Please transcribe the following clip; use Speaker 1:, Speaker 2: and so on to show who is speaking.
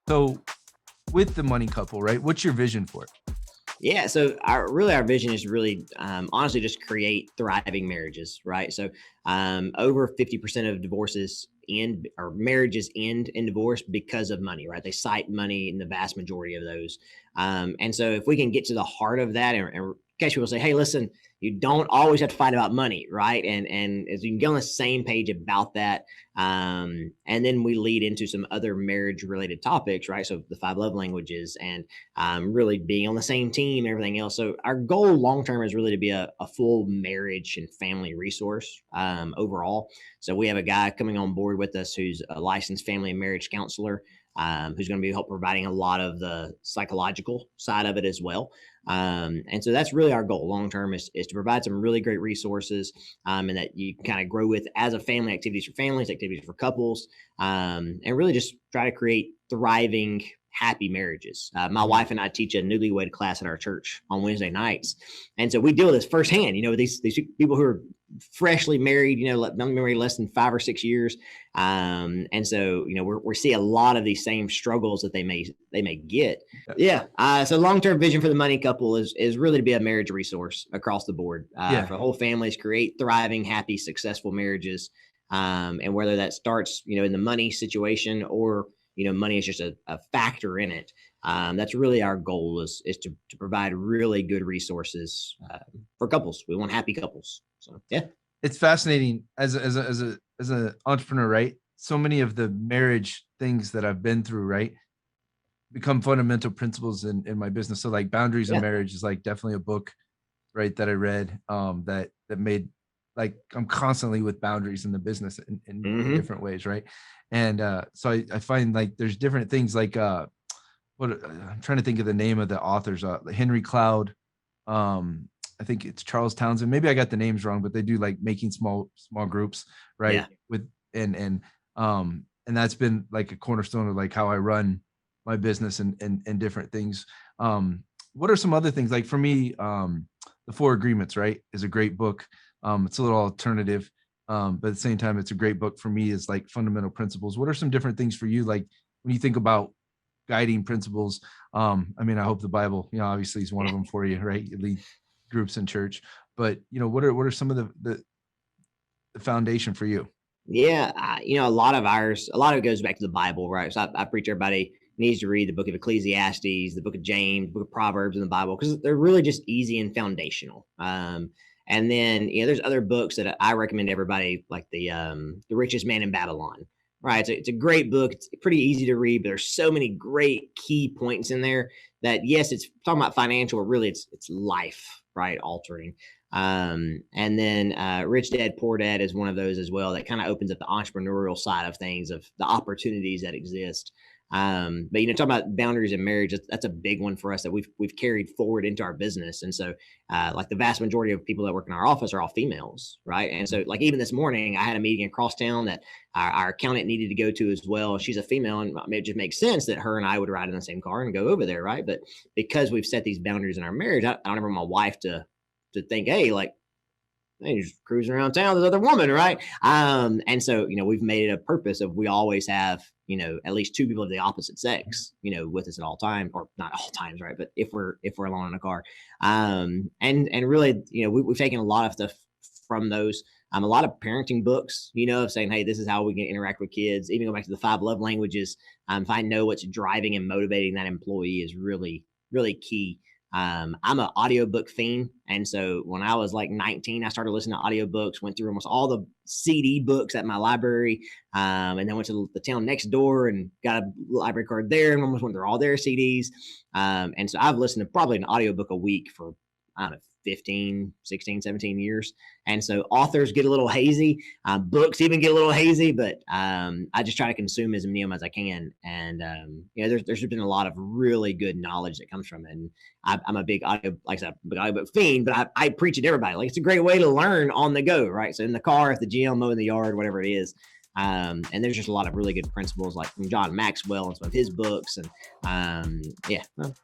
Speaker 1: So with the money couple, right? What's your vision for it?
Speaker 2: Yeah, so our vision is really honestly just create thriving marriages, right? So over 50% of divorces end or marriages end in divorce because of money, right? They cite money in the vast majority of those. And so if we can get to the heart of that and catch people say, hey, listen, you don't always have to fight about money, right? And as you can get on the same page about that, and then we lead into some other marriage related topics, right? So the five love languages and really being on the same team and everything else. So our goal long term is really to be a full marriage and family resource overall. So we have a guy coming on board with us who's a licensed family and marriage counselor. Who's going to be help providing a lot of the psychological side of it as well. And so that's really our goal long term is to provide some really great resources and that you can kind of grow with as a family, activities for families, activities for couples, and really just try to create thriving happy marriages. My
Speaker 1: Mhm.
Speaker 2: wife and I teach a newlywed class at our church on Wednesday nights. And so we deal with this firsthand, these people who are freshly married, been married less than 5 or 6 years. And so, we see a lot of these same struggles that they may get.
Speaker 1: Yeah.
Speaker 2: Yeah. So long-term vision for the money couple is really to be a marriage resource across the board
Speaker 1: Yeah.
Speaker 2: for the whole families, create thriving, happy, successful marriages. And whether that starts, in the money situation or money is just a factor in it. That's really our goal is to provide really good resources for couples. We want happy couples. So yeah,
Speaker 1: It's fascinating as an entrepreneur, right? So many of the marriage things that I've been through, right, become fundamental principles in my business. So like Boundaries in
Speaker 2: yeah,
Speaker 1: Marriage is like definitely a book, right, that I read that made like I'm constantly with boundaries in the business in
Speaker 2: hmm
Speaker 1: different ways, right? And so I find like there's different things like what I'm trying to think of the name of the authors, Henry Cloud, I think it's Charles Townsend. Maybe I got the names wrong, but they do like making small groups, right?
Speaker 2: yeah.
Speaker 1: With and that's been like a cornerstone of like how I run my business and different things. What are some other things like for me? The Four Agreements, right, is a great book. It's a little alternative, but at the same time, it's a great book for me. Is like fundamental principles. What are some different things for you? Like when you think about guiding principles. I mean, I hope the Bible, obviously is one of them for you, right? You lead groups in church, but what are some of the foundation for you?
Speaker 2: Yeah, a lot of it goes back to the Bible, right? So I preach everybody needs to read the book of Ecclesiastes, the book of James, the book of Proverbs in the Bible because they're really just easy and foundational. And then there's other books that I recommend to everybody, like the Richest Man in Babylon. Right, it's a great book. It's pretty easy to read, but there's so many great key points in there that yes, it's talking about financial, but really it's life, right, altering. And then Rich Dad Poor Dad is one of those as well that kind of opens up the entrepreneurial side of things of the opportunities that exist. But talking about boundaries in marriage, that's a big one for us that we've carried forward into our business. And so, like the vast majority of people that work in our office are all females, right? And so, like even this morning, I had a meeting across town that our accountant needed to go to as well. She's a female, and it just makes sense that her and I would ride in the same car and go over there, right? But because we've set these boundaries in our marriage, I don't ever want my wife to think, hey, like, hey, just cruising around town, this other woman, right? And so, we've made it a purpose of we always have, at least two people of the opposite sex, with us at all times, or not all times, right? But if we're alone in a car, and really, we've taken a lot of stuff from those. A lot of parenting books, of saying, hey, this is how we can interact with kids. Even go back to the five love languages. If I know what's driving and motivating that employee is really, really key. I'm an audiobook fiend. And so when I was like 19, I started listening to audiobooks, went through almost all the CD books at my library, and then went to the town next door and got a library card there and almost went through all their CDs. And so I've listened to probably an audiobook a week for, I don't know, 15, 16, 17 years. And so authors get a little hazy, books even get a little hazy, but I just try to consume as many of them as I can. And, there's been a lot of really good knowledge that comes from it. And I'm a big audio, like I said, big audiobook fiend, but I preach it to everybody. Like it's a great way to learn on the go, right? So in the car, at the gym, mowing the yard, whatever it is. And there's just a lot of really good principles like from John Maxwell and some of his books. And yeah, well,